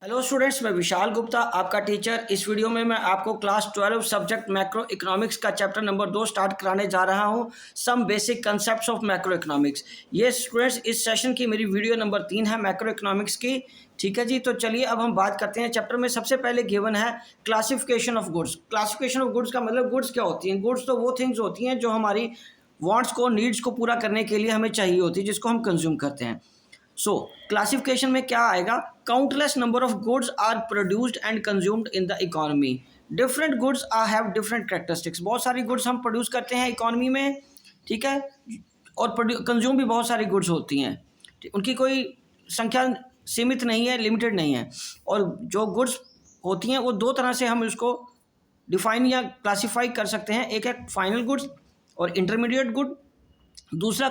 Hello students, मैं विशाल गुप्ता आपका teacher. इस वीडियो में मैं आपको क्लास 12 सब्जेक्ट मैक्रो इकोनॉमिक्स का चैप्टर नंबर 2 स्टार्ट कराने जा रहा हूं, some basic concepts of macro economics. ये स्टूडेंट्स इस सेशन की मेरी वीडियो नंबर 3 है मैक्रो इकोनॉमिक्स की। ठीक है जी, तो चलिए अब हम बात करते हैं। चैप्टर में सबसे पहले गिवन है classification of goods. Classification of goods का मतलब गुड्स क्या होती हैं? गुड्स तो वो थिंग्स होती हैं जो हमारी वांट्स को, नीड्स को पूरा करने के लिए हमें चाहिए होती है, जिसको हम कंज्यूम करते हैं। सो क्लासिफिकेशन में क्या आएगा? Countless number of goods are produced and consumed in the economy. Different goods have different characteristics. बहुत सारी गुड्स हम प्रोड्यूस करते हैं इकोनॉमी में, ठीक है, और कंज्यूम भी बहुत सारी गुड्स होती हैं। उनकी कोई संख्या सीमित नहीं है, लिमिटेड नहीं है। और जो गुड्स होती हैं वो दो तरह से हम उसको डिफाइन या क्लासीफाई कर सकते हैं। एक है फाइनल गुड्स और इंटरमीडिएट गुड। दूसरा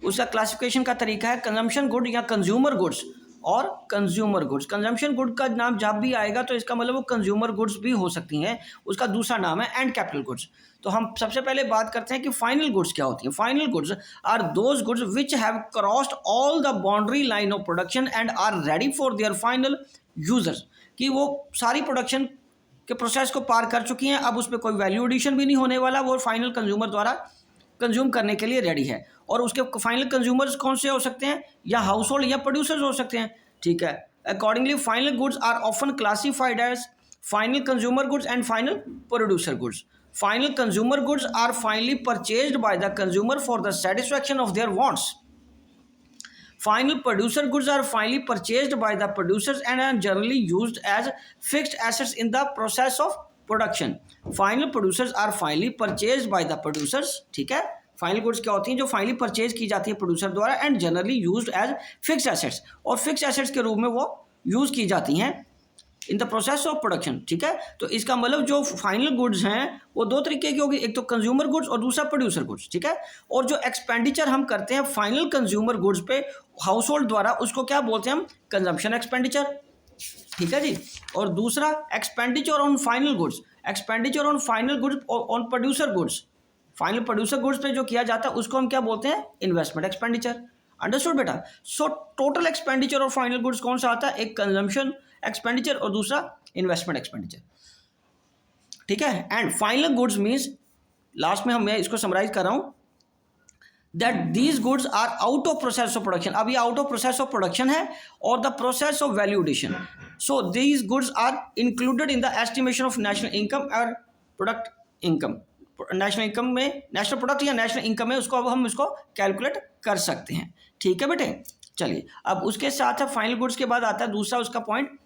उसका क्लासिफिकेशन का तरीका है कंजम्पशन गुड या कंज्यूमर गुड्स और कंज्यूमर गुड्स। कंजम्पशन गुड का नाम जब भी आएगा तो इसका मतलब वो कंज्यूमर गुड्स भी हो सकती हैं। उसका दूसरा नाम है एंड कैपिटल गुड्स। तो हम सबसे पहले बात करते हैं कि फाइनल गुड्स क्या होती हैं। Final goods are those goods which have crossed all the boundary line of production and are ready for their final users. कि वो सारी प्रोडक्शन के प्रोसेस को पार कर चुकी हैं, अब उस पर कोई वैल्यू एडिशन भी नहीं होने वाला, वो फाइनल कंज्यूमर द्वारा कंज्यूम करने के लिए रेडी है। और उसके फाइनल कंज्यूमर्स कौन से हो सकते हैं? या हाउस होल्ड या प्रोड्यूसर्स हो सकते हैं, ठीक है। Accordingly final goods are often classified as final consumer goods and final producer goods. Final consumer goods are finally purchased by the consumer for the satisfaction of their wants. Final producer goods are finally purchased by the producers and are generally used as fixed assets in the process of production. Final producers are finally purchased by the producers, ठीक है। Final goods क्या होती हैं? जो finally purchase की जाती है producer द्वारा and generally used as fix assets, और फिक्स एसेट्स के रूप में वो यूज की जाती हैं in the process of production, ठीक है। तो इसका मतलब जो फाइनल गुड्स हैं वो दो तरीके की होगी, एक तो कंज्यूमर गुड्स और दूसरा प्रोड्यूसर गुड्स, ठीक है। और जो एक्सपेंडिचर हम करते हैं फाइनल कंज्यूमर गुड्स पे हाउस होल्ड द्वारा, उसको क्या बोलते हैं हम? कंजम्पशन एक्सपेंडिचर, ठीक है जी। और दूसरा expenditure on final goods, expenditure on final goods on producer goods. Final producer goods पे जो किया जाता है उसको हम क्या बोलते हैं? Investment expenditure. अंडरस्टूड बेटा? So total expenditure of final goods कौन सा आता है? एक कंजम्पशन एक्सपेंडिचर और दूसरा इन्वेस्टमेंट एक्सपेंडिचर, ठीक है। And final goods means, last में मैं इसको समराइज कर रहा हूं, that these goods are out of process of production. अब ये out of process of production है और the process of value addition. So these goods are included in the estimation of national income और product income. National income में national product या national income है, उसको अब हम इसको कैलकुलेट कर सकते हैं, ठीक है बेटे। चलिए अब उसके साथ है फाइनल गुड्स के बाद आता है दूसरा उसका point,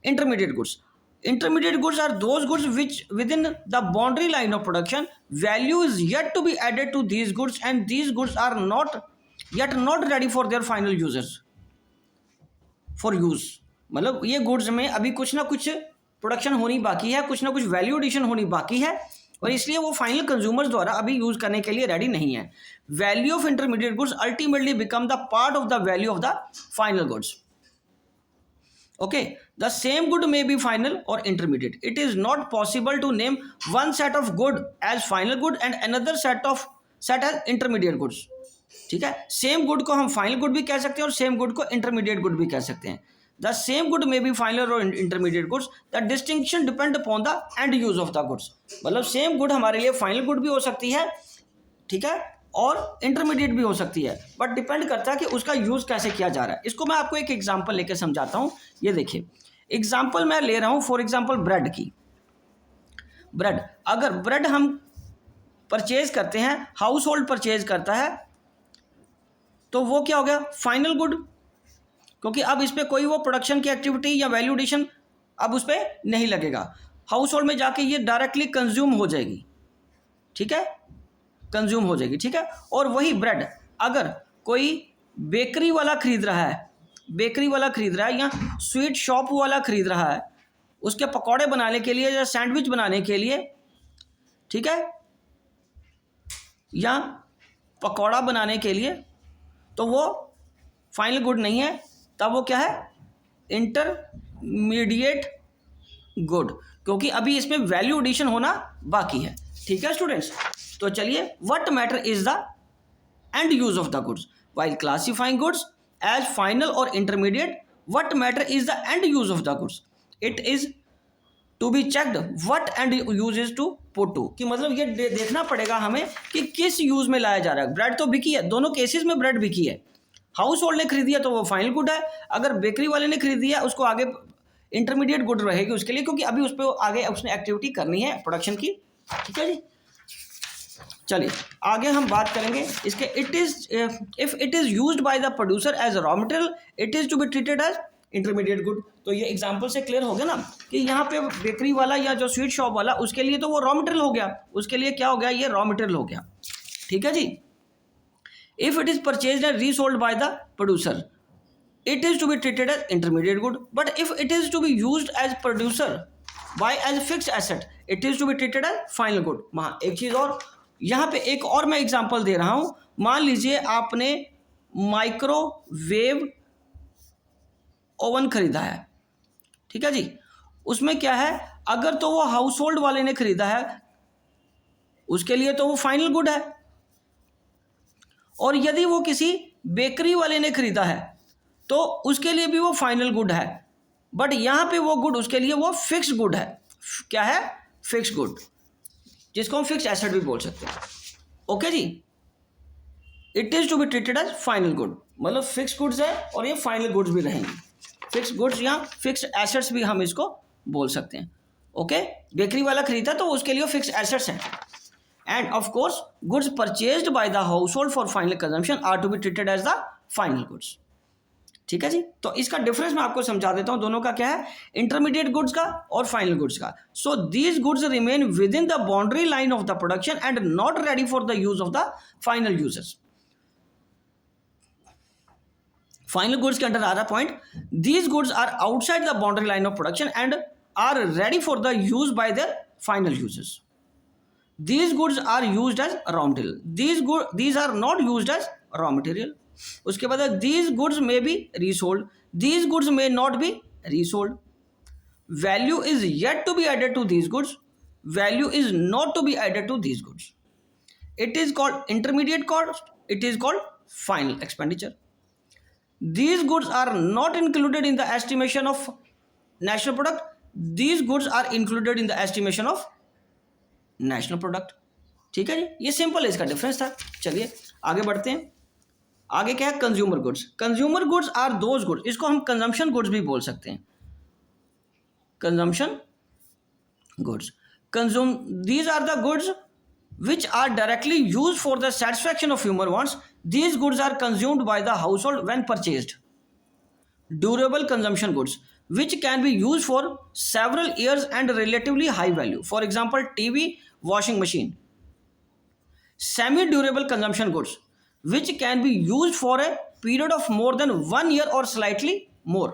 intermediate goods. Intermediate goods are those goods which within the boundary line of production value is yet to be added to these goods and these goods are not ready for their final users for use। मतलब ये goods में अभी कुछ ना कुछ production होनी बाकी है, कुछ ना कुछ वैल्यू एडिशन होनी बाकी है, और इसलिए वो फाइनल कंज्यूमर्स द्वारा अभी यूज करने के लिए रेडी नहीं है। Value of intermediate goods ultimately become the part of the value of the final goods. Okay, the same good may be final or intermediate. It is not possible to name one set of good as final good and another set as intermediate goods, ठीक है। Same good को हम final good भी कह सकते हैं और same good को इंटरमीडिएट गुड भी कह सकते हैं। The same good may be final और intermediate goods, the distinction depend upon the end use of the goods. मतलब सेम गुड हमारे लिए फाइनल गुड भी हो सकती है, ठीक है, और इंटरमीडिएट भी हो सकती है, बट डिपेंड करता है कि उसका यूज कैसे किया जा रहा है। इसको मैं आपको एक एग्जांपल लेकर समझाता हूं। ये देखिए एग्जांपल मैं ले रहा हूं, फॉर एग्जांपल ब्रेड की। ब्रेड, अगर ब्रेड हम परचेज करते हैं, हाउस होल्ड परचेज करता है, तो वो क्या हो गया? फाइनल गुड, क्योंकि अब इस पर कोई वो प्रोडक्शन की एक्टिविटी या वैल्यू एडिशन अब उस पर नहीं लगेगा। हाउस होल्ड में जाके ये डायरेक्टली कंज्यूम हो जाएगी, ठीक है, कंज्यूम हो जाएगी, ठीक है। और वही ब्रेड अगर कोई बेकरी वाला खरीद रहा है या स्वीट शॉप वाला खरीद रहा है, उसके पकौड़े बनाने के लिए या सैंडविच बनाने के लिए, ठीक है, या पकौड़ा बनाने के लिए, तो वो फाइनल गुड नहीं है, तब वो क्या है? इंटरमीडिएट गुड, क्योंकि अभी इसमें वैल्यू एडिशन होना बाकी है, ठीक है स्टूडेंट्स। तो चलिए, what matter is the end use of the goods while classifying goods as final और intermediate. what matter is the end use of the goods. It is to be checked what end use is to put to, कि मतलब ये देखना पड़ेगा हमें कि किस use में लाया जा रहा है. ब्रेड तो बिकी है, दोनों केसेस में ब्रेड बिकी है. हाउस होल्ड ने खरीदी है तो वो फाइनल गुड है, अगर बेकरी वाले ने खरीदी है उसको आगे इंटरमीडिएट गुड रहेगी उसके लिए, क्योंकि अभी उस पर आगे उसने एक्टिविटी करनी है प्रोडक्शन की. ठीक है जी. चलिए आगे हम बात करेंगे इसके. It is if it is used by the producer as raw material it is to be treated as intermediate good. तो ये एग्जांपल से क्लियर हो गया ना कि यहाँ पे बेकरी वाला या जो स्वीट शॉप वाला उसके लिए तो वो रॉ मटेरियल हो गया, उसके लिए क्या हो गया, ये रॉ मटेरियल हो गया. ठीक है जी. If it is purchased and resold by the producer it is to be treated as intermediate good, but if it is to be used as producer by as fixed asset it is to be treated as final good. एक चीज और यहाँ पे एक और मैं example दे रहा हूं. मान लीजिए आपने माइक्रोवेव ओवन खरीदा है. ठीक है जी. उसमें क्या है, अगर तो वो हाउस होल्ड वाले ने खरीदा है उसके लिए तो वो फाइनल गुड है, और यदि वो किसी बेकरी वाले ने खरीदा है तो उसके लिए भी वो फाइनल गुड है. बट यहाँ पे वो गुड उसके लिए वो फिक्स गुड है. क्या है, फिक्स गुड, जिसको हम फिक्स एसेट भी बोल सकते हैं. ओके जी. It is to be treated as final good, मतलब फिक्स गुड्स है और ये फाइनल गुड्स भी रहेंगे. फिक्स गुड्स या फिक्स एसेट्स भी हम इसको बोल सकते हैं. ओके. बेकरी वाला खरीदा तो उसके लिए फिक्स एसेट्स हैं. And of course goods purchased by the household for final consumption are to be treated as the final goods. ठीक है जी. तो इसका डिफरेंस मैं आपको समझा देता हूं दोनों का क्या है, इंटरमीडिएट गुड्स का और फाइनल गुड्स का. So these goods remain within the boundary line of the production and not ready for the use of the final users. Final goods के अंडर आ रहा point, these goods are outside the boundary line of production and are ready for the use by the final users. These goods are used as raw material. These are not used as raw material. उसके बाद these goods may be resold. These goods may not be resold. Value is yet to be added to these goods. Value is not to be added to these goods. It is called intermediate cost. It is called final expenditure. These goods are not included in the estimation of national product. These goods are included in the estimation of national product. ठीक है जी. ये simple है, इसका difference था. चलिए आगे बढ़ते हैं. आगे क्या है, consumer goods. Consumer goods are those goods, इसको हम कंजम्पशन गुड्स भी बोल सकते हैं. Consumption goods, consume, these are the goods which are directly use for the satisfaction of human wants. These goods are consumed by the household when purchased. Durable consumption goods which can be used for several years and relatively high value. For example, TV, washing machine. Semi-durable consumption goods which can be used for a period of more than 1 year or slightly more.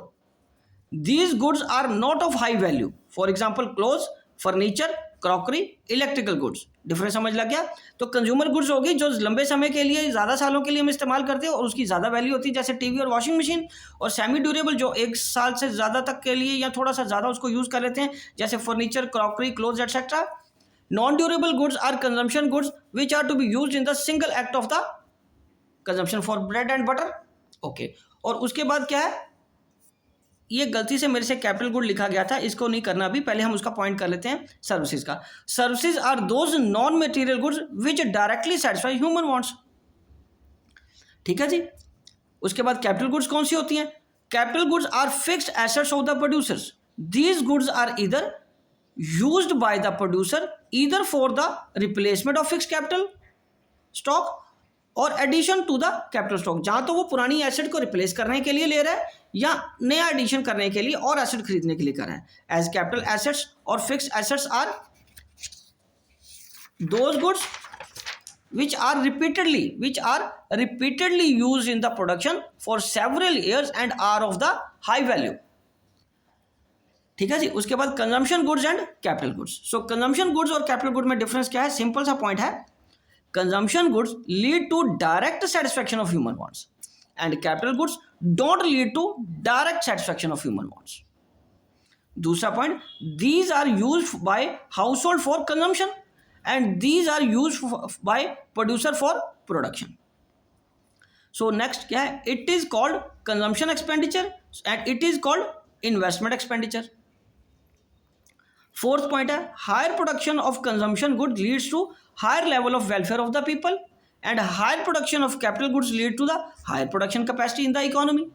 These goods are not of high value. For example, clothes, furniture, crockery, electrical goods. Difference समझ लग गया. तो consumer goods होगी जो लंबे समय के लिए, ज़्यादा सालों के लिए हम इस्तेमाल करते हैं और उसकी ज़्यादा वैल्यू होती है, जैसे टीवी और वॉशिंग मशीन. और सेमी ड्यूरेबल जो 1 साल से ज़्यादा तक के लिए या थोड़ा सा ज़्यादा उसको यूज़ कर लेते हैं, जैसे furniture, crockery, clothes etcetera. Non durable goods are consumption goods which are to be use in the single act of the consumption for bread and butter. Okay. और उसके बाद क्या है, ये गलती से मेरे से कैपिटल गुड लिखा गया था, इसको नहीं करना अभी, पहले हम उसका पॉइंट कर लेते हैं सर्विसेज का. Services are those non material goods which directly satisfy human wants. ठीक है जी. उसके बाद कैपिटल गुड्स कौन सी होती हैं, capital goods are fixed assets of the producers. These goods are either used by the producer either for the replacement of fixed capital stock और addition to the capital stock. जहां तो वो पुरानी asset को रिप्लेस करने के लिए ले रहा है या नया एडिशन करने के लिए और एसेट खरीदने के लिए कर रहा है. एज कैपिटल एसेट्स और fixed assets are those goods which are repeatedly used in the production for several years and are of the high value. ठीक है जी. उसके बाद consumption goods and capital goods. So consumption goods और capital good में difference क्या है, simple सा पॉइंट है. Consumption goods lead to direct satisfaction of human wants and capital goods don't lead to direct satisfaction of human wants. दूसरा point, these are used by household for consumption and these are used by producer for production. So next क्या है, it is called consumption expenditure and it is called investment expenditure. Fourth point है, higher production of consumption good leads to higher level of welfare of the people and higher production of capital goods lead to the higher production capacity in the economy.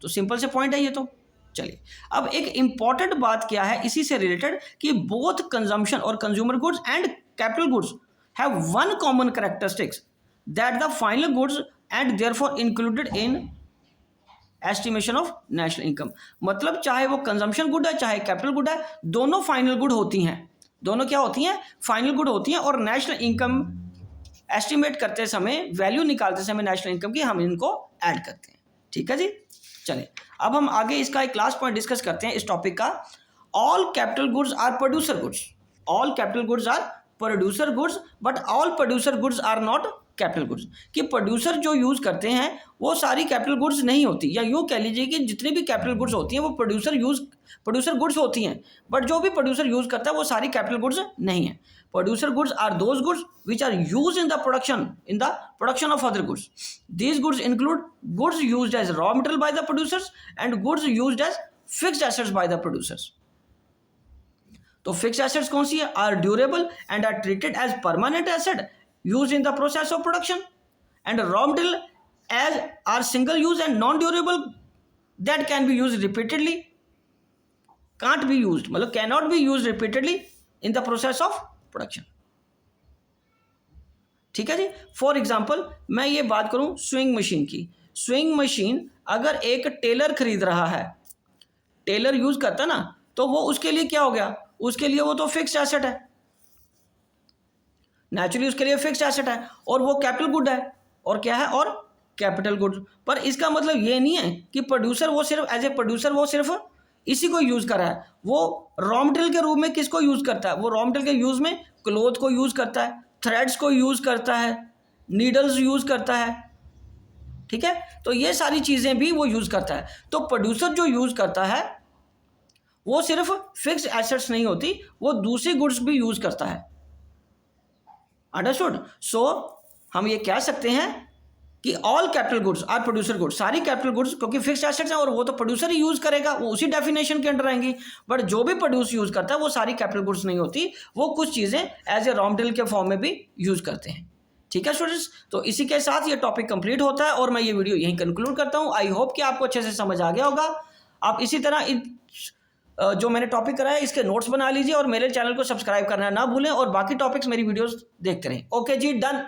तो simple से point है ये तो। चलिए अब एक important बात क्या है इसी से रिलेटेड कि बोथ कंजम्पशन और consumer goods and capital goods have one common characteristics that the final goods and therefore included in estimation of national income. मतलब चाहे वो कंजम्पशन गुड है चाहे कैपिटल गुड है, दोनों फाइनल गुड होती हैं। दोनों क्या होती हैं? फाइनल गुड होती हैं। और नेशनल इनकम एस्टिमेट करते समय, वैल्यू निकालते समय नेशनल इनकम की, हम इनको ऐड करते हैं। ठीक है जी। चलिए अब हम आगे इसका एक लास्ट पॉइंट डिस्कस करते हैं इस टॉपिक का। All capital goods are producer goods. All capital goods are producer goods but all producer goods are not capital goods. कि प्रोड्यूसर जो यूज करते हैं वो सारी कैपिटल गुड्स नहीं होती, या यूँ कह लीजिए कि जितनी भी कैपिटल गुड्स होती हैं वो प्रोड्यूसर गुड्स होती हैं, बट जो भी प्रोड्यूसर यूज करता है वो सारी कैपिटल गुड्स नहीं है। Producer goods are those goods which are use in the production of other goods. These goods include goods used as raw material by the producers and goods used as fixed assets by the producers. तो fixed assets कौन सी है? Are durable and are treated as permanent asset used in the process of production, and raw material as are single use and non durable that can be used repeatedly, can't be used मतलब cannot be used repeatedly in the process of production। ठीक है जी। For example मैं ये बात करूं swing machine की। Swing machine अगर एक टेलर खरीद रहा है, टेलर यूज करता है ना, तो वो उसके लिए क्या हो गया? उसके लिए वो तो फिक्स्ड एसेट है, नेचुरली उसके लिए फिक्स्ड एसेट है, और वो कैपिटल गुड है। और क्या है? और कैपिटल गुड। पर इसका मतलब ये नहीं है कि प्रोड्यूसर वो सिर्फ एज ए प्रोड्यूसर वो सिर्फ इसी को यूज कर रहा है। वो रॉ मटेरियल के रूप में किसको यूज करता है? वो रॉ मटेरियल के यूज में क्लोथ को यूज करता है, थ्रेड्स को यूज करता है, नीडल्स यूज करता है। ठीक है, तो ये सारी चीजें भी वो यूज करता है। तो प्रोड्यूसर जो यूज करता है वो सिर्फ फिक्स्ड एसेट्स नहीं होती, वो दूसरी गुड्स भी यूज करता है। अंडरस्टूड? सो हम ये कह सकते हैं कि all capital goods are producer goods. सारी कैपिटल गुड्स क्योंकि फिक्स्ड एसेट्स हैं और वो तो प्रोड्यूसर ही यूज करेगा, वो उसी डेफिनेशन के अंडर आएंगी। बट जो भी प्रोड्यूस यूज करता है वो सारी कैपिटल गुड्स नहीं होती, वो कुछ चीजें एज ए रॉ मटेरियल के फॉर्म में भी यूज करते हैं। ठीक है स्टूडेंट्स, तो इसी के साथ ये टॉपिक कंप्लीट होता है और मैं ये वीडियो यहीं कंक्लूड करता हूँ। आई होप कि आपको अच्छे से समझ आ गया होगा। आप इसी तरह जो मैंने टॉपिक कराया इसके नोट्स बना लीजिए और मेरे चैनल को सब्सक्राइब करना ना भूलें और बाकी टॉपिक्स मेरी वीडियोस देखते रहें। ओके जी, डन।